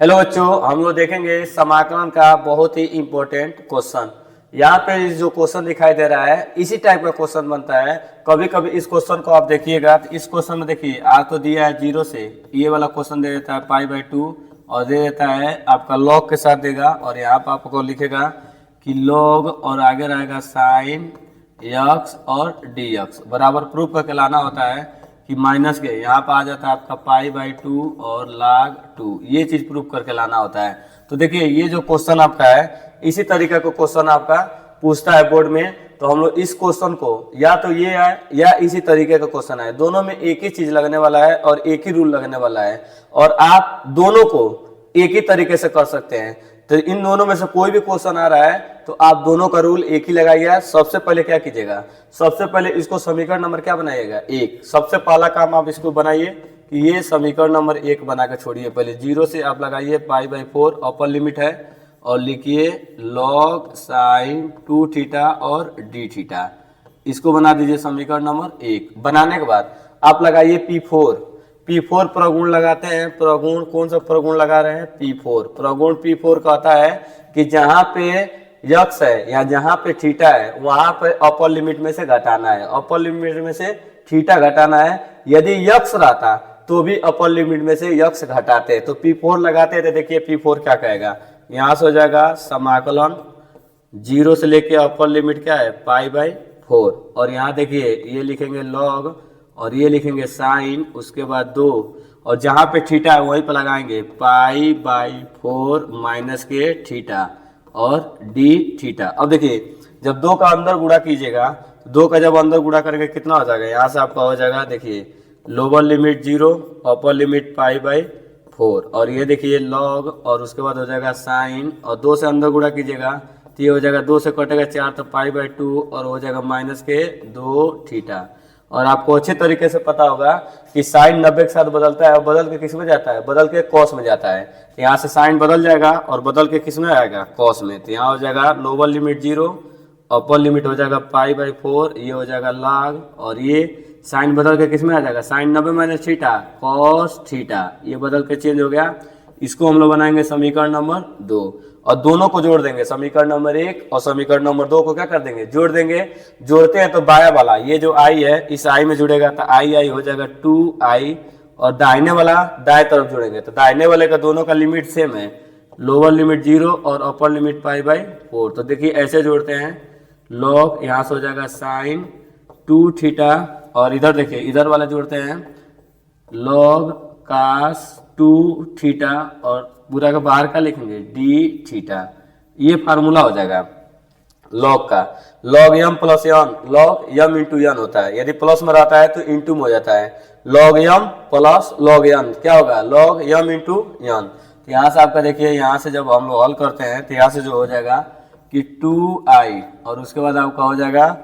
Hello बच्चों, हम लोग देखेंगे समाकलन का बहुत ही इम्पोर्टेंट क्वेश्चन। यहाँ पे जो क्वेश्चन दिखाई दे रहा है इसी टाइप का क्वेश्चन बनता है। कभी कभी इस क्वेश्चन को आप देखिएगा तो इस क्वेश्चन में देखिए आर तो दिया है 0 से, ये वाला क्वेश्चन दे देता है पाई/2 और दे देता है आपका लॉग के साथ देगा, और यहाँ पर आपको लिखेगा कि लॉग और आगे रहेगा साइन x और dx बराबर प्रूफ करके लाना होता है कि माइनस के यहाँ पर आ जाता है आपका पाई/2 और log 2, ये चीज प्रूफ करके लाना होता है। तो देखिए ये जो क्वेश्चन आपका है इसी तरीके का क्वेश्चन आपका पूछता है बोर्ड में। तो हम लोग इस क्वेश्चन को या तो ये है या इसी तरीके का क्वेश्चन है, दोनों में एक ही चीज लगने वाला है और एक ही रूल लगने वाला है, और आप दोनों को एक ही तरीके से कर सकते हैं। तो इन दोनों में से कोई भी क्वेश्चन आ रहा है तो आप दोनों का रूल एक ही लगाइएगा। सबसे पहले क्या कीजिएगा, सबसे पहले इसको समीकरण नंबर क्या बनाइएगा 1। सबसे पहला काम आप इसको बनाइए कि ये समीकरण नंबर 1 बना के छोड़िए। पहले 0 से आप लगाइए पाई/4 अपर लिमिट है और लिखिए लॉग साइन 2 थीटा और डी थीटा, इसको बना दीजिए समीकरण नंबर 1। बनाने के बाद आप लगाइए P4 प्रगुण लगाते हैं। प्रगुण कौन सा प्रगुण लगा रहे हैं, P4 प्रगुण। P4 कहता है कि जहां पे यक्स है या जहां पे थीटा है वहां पे अपर लिमिट में से घटाना है, अपर लिमिट में से थीटा घटाना है। यदि यक्स रहता तो भी अपर लिमिट में से यक्स घटाते, तो P4 लगाते थे। देखिए P4 क्या कहेगा, यहां से हो जाएगा समाकलन 0 से लेके अपर लिमिट क्या है पाई/4, और यहाँ देखिए ये लिखेंगे लॉग और ये लिखेंगे साइन, उसके बाद 2, और जहां पे थीटा है वहीं पे लगाएंगे पाई/4 माइनस के थीटा और डी थीटा। अब देखिए जब 2 का अंदर गुणा कीजिएगा, 2 का जब अंदर गुणा करके कितना हो जाएगा, यहाँ से आपका हो जाएगा देखिए लोअर लिमिट 0 अपर लिमिट पाई/4, और ये देखिए लॉग और उसके बाद हो जाएगा साइन, और 2 से अंदर गुणा कीजिएगा तो ये हो जाएगा 2 से कटेगा 4 तो पाई/2 और हो जाएगा माइनस के 2 थीटा। और आपको अच्छे तरीके से पता होगा कि साइन 90 के साथ बदलता है और बदल के किस में जाता है, बदल के कॉस में जाता है। यहाँ से साइन बदल जाएगा और बदल के किस में आएगा, कॉस में। तो यहाँ हो जाएगा लोअर लिमिट 0 अपर लिमिट हो जाएगा पाई/4, ये हो जाएगा लॉग, और ये साइन बदल के किस में आ जाएगा, sine 90 minus theta cos theta, ये बदल के चेंज हो गया। इसको हम लोग बनाएंगे समीकरण नंबर 2 और दोनों को जोड़ देंगे। समीकरण नंबर 1 और समीकरण नंबर 2 को क्या कर देंगे, जोड़ देंगे। जोड़ते हैं तो बाया वाला ये जो आई है इस आई में जुड़ेगा तो आई हो जाएगा 2i, और दाहिने वाला दाएं तरफ जुड़ेंगे तो दाहिने वाले का दोनों का लिमिट सेम है, लोअर लिमिट 0 और अपर लिमिट पाई/4। तो देखिए ऐसे जोड़ते हैं, लॉग यहाँ से हो जाएगा साइन 2 थीटा, और इधर देखिए इधर वाला जोड़ते हैं लॉग कास 2 थीटा, और पूरा का बाहर का लिखेंगे डी थीटा। ये फार्मूला हो जाएगा लॉग का, log m plus n, log m into n होता है। यदि प्लस में रहता है तो इंटू में हो जाता है, log m plus log n क्या होगा, लॉग m इंटू n। तो यहाँ से आपका देखिए यहाँ से जब हम लोग हल करते हैं तो यहाँ से जो हो जाएगा कि 2i, और उसके बाद आपका हो जाएगा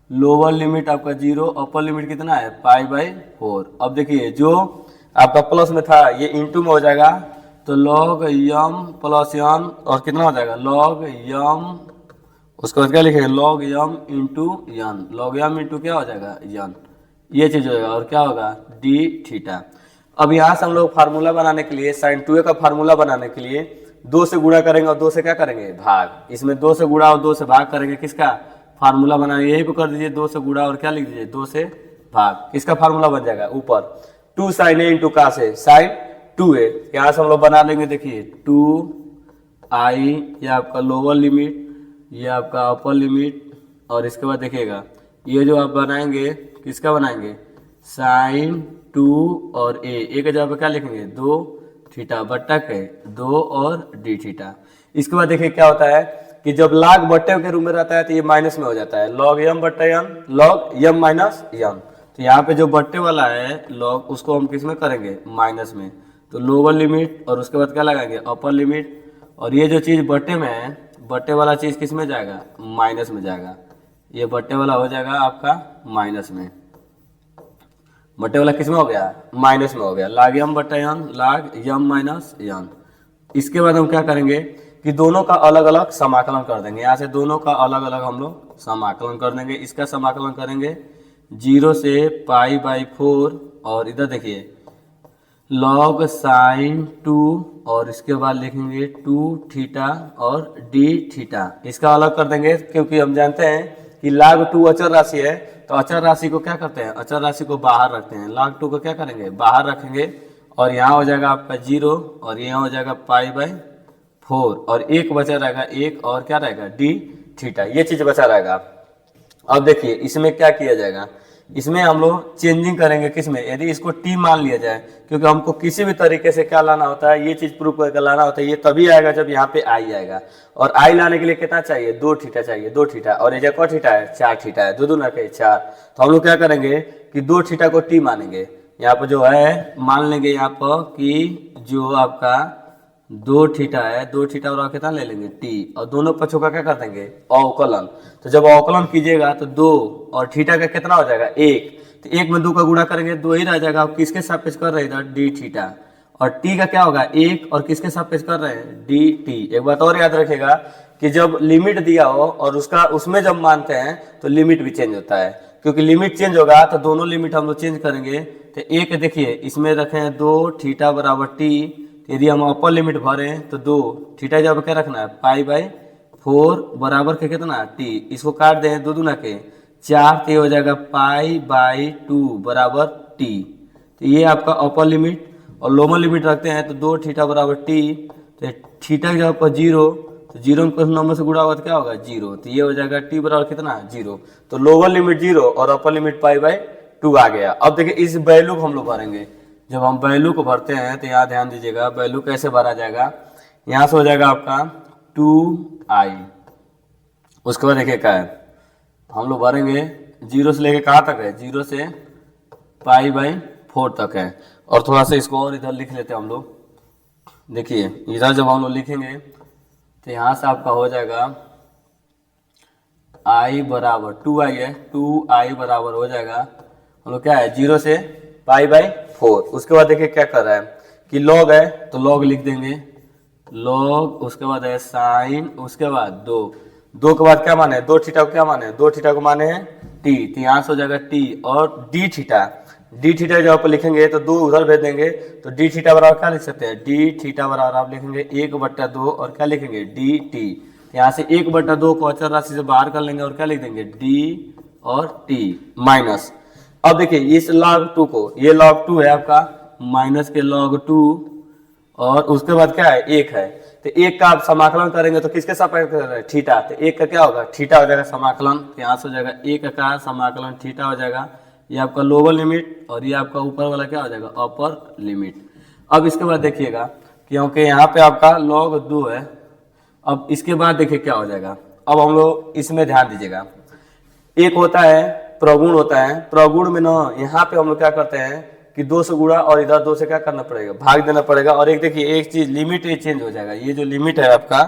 लोअर लिमिट आपका 0 अपर लिमिट कितना है पाई/4। अब देखिए जो आपका प्लस में था ये इंटू में हो जाएगा, तो लॉग m प्लस n और कितना हो जाएगा लॉग m, उसके बाद क्या लिखेंगे log m into n, log m into क्या हो जाएगा n, ये चीज हो जाएगा, और क्या होगा डी थीटा। अब यहाँ से हम लोग फार्मूला बनाने के लिए साइन 2a का फार्मूला बनाने के लिए 2 से गुणा करेंगे और 2 से क्या करेंगे भाग। इसमें 2 से गुणा और 2 से भाग करेंगे, किसका फार्मूला बनाएंगे, यही पे कर दीजिए 2 से गुणा और क्या लिख दीजिए 2 से भाग। इसका फार्मूला बन जाएगा ऊपर 2 sin a इंटू का से साइन 2a, यहाँ से हम लोग बना लेंगे देखिए 2i, ये आपका लोअर लिमिट, ये आपका अपर लिमिट, और इसके बाद देखिएगा ये जो आप बनाएंगे किसका बनाएंगे साइन 2 और a के जगह पे क्या लिखेंगे 2 थीटा बट्टा के 2 और डी थीटा। इसके बाद देखिए क्या होता है कि जब log बट्टे के रूप में रहता है तो ये माइनस में हो जाता है, log m बट्टा n, log m minus n। तो यहाँ पे जो बट्टे वाला है log उसको हम किस में करेंगे माइनस में, तो लोअर लिमिट और उसके बाद क्या लगाएंगे अपर लिमिट, और ये जो चीज़ बट्टे में है बट्टे वाला चीज़ किस में जाएगा माइनस में जाएगा, ये बट्टे वाला हो जाएगा आपका माइनस में, बट्टे वाला किस में हो गया माइनस में हो गया, log m बट्टा n log m minus n। इसके बाद हम क्या करेंगे कि दोनों का अलग अलग समाकलन कर देंगे, यहाँ से दोनों का अलग अलग हम लोग समाकलन कर देंगे। इसका समाकलन करेंगे 0 से पाई/4, और इधर देखिए लॉग साइन 2 और इसके बाद लिखेंगे 2 थीटा और डी थीटा। इसका अलग कर देंगे क्योंकि हम जानते हैं कि log 2 अचर राशि है, तो अचर राशि को क्या करते हैं, अचर राशि को बाहर रखते हैं। log 2 को क्या करेंगे, बाहर रखेंगे और यहाँ हो जाएगा आपका 0 और यहाँ हो जाएगा π/4 और एक बचा रहेगा एक और क्या रहेगा डी थीटा, ये चीज बचा रहेगा। अब देखिए इसमें क्या किया जाएगा, इसमें हम लोग चेंजिंग करेंगे किसमें, यदि इसको टी मान लिया जाए, क्योंकि हमको किसी भी तरीके से क्या लाना होता है, ये चीज प्रूफ करके लाना होता है। ये तभी आएगा जब यहाँ पे आई आएगा, और आई लाने के लिए कितना चाहिए, 2 थीटा चाहिए, 2 थीटा, और ये कौ थीटा है, 4 थीटा है, 2 दूना के 4। तो हम लोग क्या करेंगे कि 2 थीटा को टी मानेंगे, यहाँ पर जो है मान लेंगे यहाँ पर कि जो आपका 2 थीटा है, 2 थीटा और कितना ले लेंगे टी, और दोनों पक्षों का क्या कर देंगे अवकलन। तो जब अवकलन कीजिएगा तो 2 और थीटा का कितना हो जाएगा 1, तो 1 में 2 का गुणा करेंगे 2 ही रह जाएगा। आप किसके सापेक्ष कर रहे हैं इधर डी थीटा, और टी का क्या होगा 1 और किसके सापेक्ष कर रहे हैं डी टी। एक बात और याद रखिएगा कि जब लिमिट दिया हो और उसमें जब मानते हैं तो लिमिट भी चेंज होता है, क्योंकि लिमिट चेंज होगा तो दोनों लिमिट हम लोग चेंज करेंगे। तो एक देखिए इसमें रखें 2 थीटा बराबर टी, यदि हम अपर लिमिट भरें तो 2 थीटा जब क्या रखना है π/4 बराबर के कितना टी, इसको काट दें 2 दूना के 4, तो ये हो जाएगा π/2 बराबर टी। तो ये आपका अपर लिमिट, और लोअर लिमिट रखते हैं तो 2 थीटा बराबर टी, तो थीटा जब पर 0 तो 0 में कुछ नंबर से गुणा होगा तो क्या होगा 0, तो ये हो जाएगा टी बराबर कितना 0। तो लोअर लिमिट 0 और अपर लिमिट π/2 आ गया। अब देखिए इस वैल्यू को हम लोग भरेंगे, जब हम वैल्यू को भरते हैं तो यहाँ ध्यान दीजिएगा वैल्यू कैसे भरा जाएगा। यहाँ से हो जाएगा आपका 2i, उसके बाद देखिए क्या है, हम लोग भरेंगे 0 से लेके कहाँ तक है, 0 से π/4 तक है। और थोड़ा सा इसको और इधर लिख लेते हैं हम लोग। देखिए इधर जब हम लोग लिखेंगे तो यहाँ से आपका हो जाएगा i बराबर 2i है, 2i बराबर हो जाएगा हम लोग क्या है 0 से π/4। उसके बाद देखिए क्या कर रहा है कि लॉग है तो लॉग लिख देंगे लॉग, उसके बाद है साइन, उसके बाद 2 के बाद क्या माने 2 थीटा को क्या माने 2 थीटा को माने हैं टी, तो यहाँ से हो जाएगा टी और डी थीटा जब आप लिखेंगे तो 2 उधर भेज देंगे, तो डी थीटा बराबर क्या लिख सकते हैं, डी थीटा बराबर आप लिखेंगे 1/2 और क्या लिखेंगे डी टी। यहाँ से 1/2 को अचर राशि से बाहर कर लेंगे और क्या लिख देंगे डी और टी माइनस। अब देखिए इस log 2 को, ये log 2 है आपका माइनस के log 2, और उसके बाद क्या है 1 है, तो 1 का आप समाकलन करेंगे तो किसके सापेक्ष कर रहे हैं थीटा, तो 1 का क्या होगा थीटा हो जाएगा समाकलन, यहाँ से हो जाएगा 1 का समाकलन थीटा हो जाएगा। ये आपका लोअर लिमिट और ये आपका ऊपर वाला क्या हो जाएगा अपर लिमिट। अब इसके बाद देखिएगा क्योंकि यहाँ पे आपका log 2 है, अब इसके बाद देखिए क्या हो जाएगा। अब हम लोग इसमें ध्यान दीजिएगा, एक होता है प्रगुण होता है, प्रगुण में ना यहाँ पे हम लोग क्या करते हैं कि 2 से गुणा और इधर 2 से क्या करना पड़ेगा भाग देना पड़ेगा। और एक देखिए एक चीज लिमिट ये चेंज हो जाएगा, ये जो लिमिट है आपका,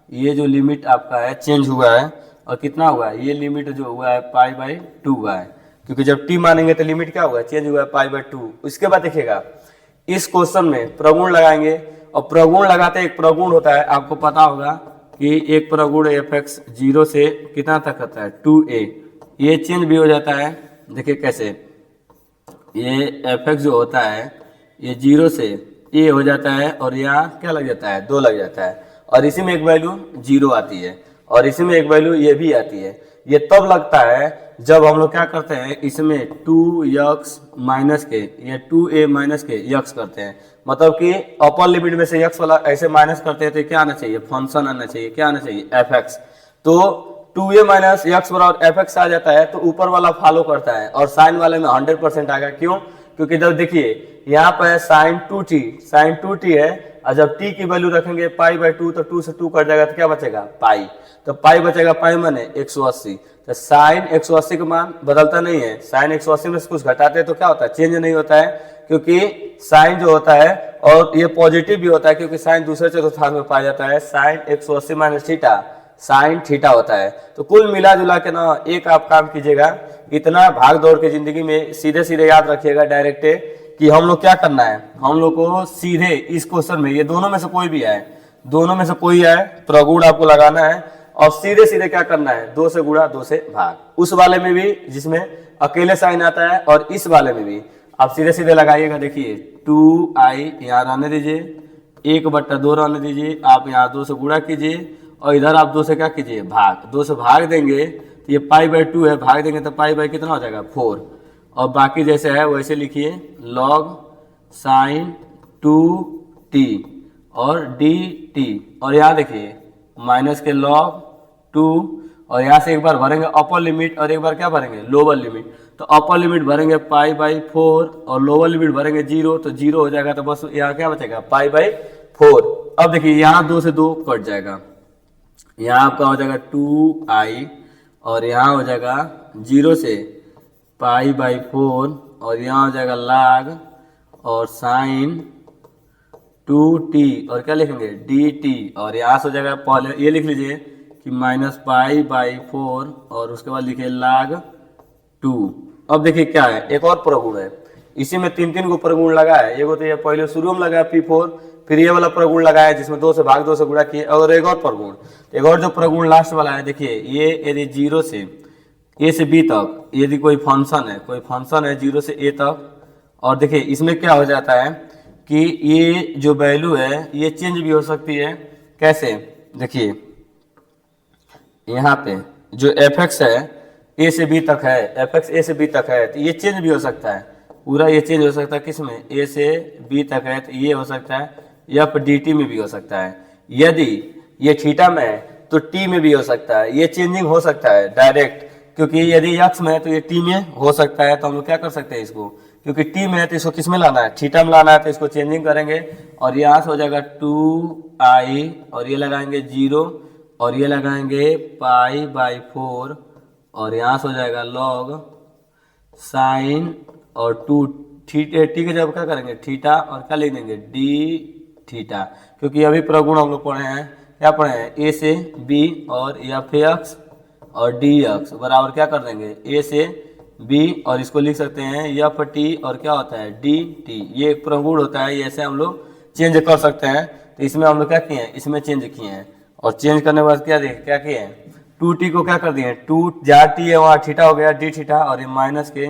ये जो लिमिट आपका है चेंज हुआ है, और कितना हुआ है ये लिमिट जो हुआ है π/2 हुआ है, क्योंकि जब टी मानेंगे तो लिमिट क्या हुआ चेंज हुआ है π/2। उसके बाद देखिएगा इस क्वेश्चन में प्रगुण लगाएंगे, और प्रगुण लगाते एक प्रगुण होता है, आपको पता होगा कि एक प्रगुण fx 0 से कितना तक होता है 2a, ये चेंज भी हो जाता है। देखिए कैसे, ये fx जो होता है ये 0 से a हो जाता है, और यहाँ क्या लग जाता है 2 लग जाता है, और इसी में एक वैल्यू 0 आती है, और इसी में एक वैल्यू ये भी आती है। ये तब लगता है जब हम लोग क्या करते हैं इसमें 2x माइनस के या 2a माइनस के x करते हैं, मतलब कि अपर लिमिट में से x वाला ऐसे माइनस करते हैं तो क्या आना चाहिए फंक्शन आना चाहिए, क्या आना चाहिए fx। तो 2a माइनस x बराबर fx आ जाता है, तो ऊपर वाला फॉलो करता है, और साइन वाले में 100% आएगा। क्यों, क्योंकि जब देखिए यहाँ पर साइन 2t है, और जब t की वैल्यू रखेंगे π/2 तो 2 से 2 कट जाएगा तो क्या बचेगा पाई, तो पाई बचेगा, पाई माने 180। तो साइन 180 का मान बदलता नहीं है, साइन 180 में से कुछ घटाते हैं तो क्या होता है चेंज नहीं होता है, क्योंकि साइन जो होता है और ये पॉजिटिव भी होता है, क्योंकि साइन दूसरे चतुर्थांश में पाया जाता है। Sine 180 minus theta sine theta होता है। तो कुल मिला जुला के ना एक आप काम कीजिएगा, इतना भाग दौड़ के जिंदगी में सीधे सीधे याद रखिएगा डायरेक्ट कि हम लोग क्या करना है, हम लोग को सीधे इस क्वेश्चन में ये दोनों में से कोई भी आए, दोनों में से कोई आए प्रगुण आपको लगाना है, और सीधे सीधे क्या करना है 2 से गुणा 2 से भाग। उस वाले में भी जिसमें अकेले साइन आता है और इस वाले में भी, आप सीधे सीधे लगाइएगा, देखिए 2i यहाँ रहने दीजिए, 1/2 रहने दीजिए, आप यहाँ 2 से गुणा कीजिए और इधर आप 2 से क्या कीजिए भाग, 2 से भाग देंगे तो ये π/2 है, भाग देंगे तो पाई कितना हो जाएगा 4। और बाकी जैसे है वैसे लिखिए log sin 2t और dt, और यहाँ देखिए माइनस के log 2, और यहाँ से एक बार भरेंगे अपर लिमिट और एक बार क्या भरेंगे लोअर लिमिट। तो अपर लिमिट भरेंगे π/4 और लोअर लिमिट भरेंगे 0, तो 0 हो जाएगा, तो बस यहाँ क्या बचेगा π/4। अब देखिए यहाँ 2 से 2 कट जाएगा, यहाँ आपका हो जाएगा 2i और यहाँ हो जाएगा 0 से π/4 और यहाँ हो जाएगा log और साइन 2t और क्या लिखेंगे dt, और यहाँ से हो जाएगा पहले ये लिख लीजिए कि -π/4 और उसके बाद लिखिए log 2। अब देखिए क्या है, एक और प्रगुण है, इसी में 3 को प्रगुण लगा है। एगो तो ये पहले शुरू में लगाया p4, फिर ये वाला प्रगुण लगाया जिसमें 2 से भाग 2 से गुणा किए, और एक और प्रगुण, एक और जो प्रगुण लास्ट वाला है देखिए, ये यदि 0 से a से b तक यदि कोई फंक्शन है 0 से a तक, और देखिए इसमें क्या हो जाता है कि ये जो वैल्यू है ये चेंज भी हो सकती है। कैसे, देखिए यहाँ पे जो fx है a से b तक है, fx a से b तक है, तो ये चेंज भी हो सकता है, पूरा ये चेंज हो सकता है किसमें a से b तक है, तो ये हो सकता है f dt में भी हो सकता है। यदि ये थीटा में है तो t में भी हो सकता है, ये चेंजिंग हो सकता है डायरेक्ट, क्योंकि यदि x में है तो ये t में हो सकता है। तो हम लोग क्या कर सकते हैं इसको, क्योंकि t में है तो इसको किस में लाना है थीटा में लाना है, तो इसको चेंजिंग करेंगे और यहाँ से हो जाएगा 2i और ये लगाएंगे 0 और ये लगाएंगे π/4 और यहाँ से हो जाएगा log साइन और 2 थीटा, टी के जब क्या करेंगे थीटा और क्या लिख देंगे d थीटा, क्योंकि अभी प्रगुण हम लोग पढ़े हैं, क्या पढ़े हैं a से b और fx और dx बराबर क्या कर देंगे a से b और इसको लिख सकते हैं ft और क्या होता है dt। ये एक प्रगुण होता है, ऐसे हम लोग चेंज कर सकते हैं। तो इसमें हम लोग क्या किए हैं, इसमें चेंज किए हैं, और चेंज करने के बाद क्या किए हैं 2t को क्या कर दिए, 2 जहाँ t है वहाँ थीटा हो गया d थीटा, और ये माइनस के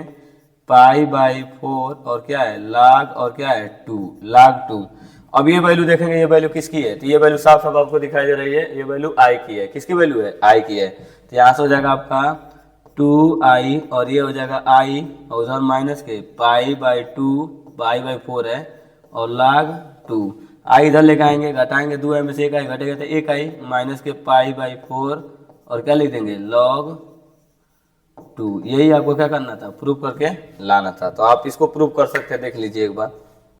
π/4 और क्या है log और क्या है 2 log 2। अब ये वैल्यू देखेंगे, ये वैल्यू किसकी है, तो ये वैल्यू साफ साफ आपको दिखाई दे रही है, ये वैल्यू i की है। किसकी वैल्यू है i की है, तो यहाँ से हो जाएगा आपका 2i और ये हो जाएगा i और उधर माइनस के π/4 है और log 2। i इधर लेके आएंगे, घटाएंगे 2i में से 1i घटेगा तो 1i माइनस के π/4 और क्या लिख देंगे log 2। यही आपको क्या करना था, प्रूफ करके लाना था। तो आप इसको प्रूफ कर सकते हैं, देख लीजिए एक बार।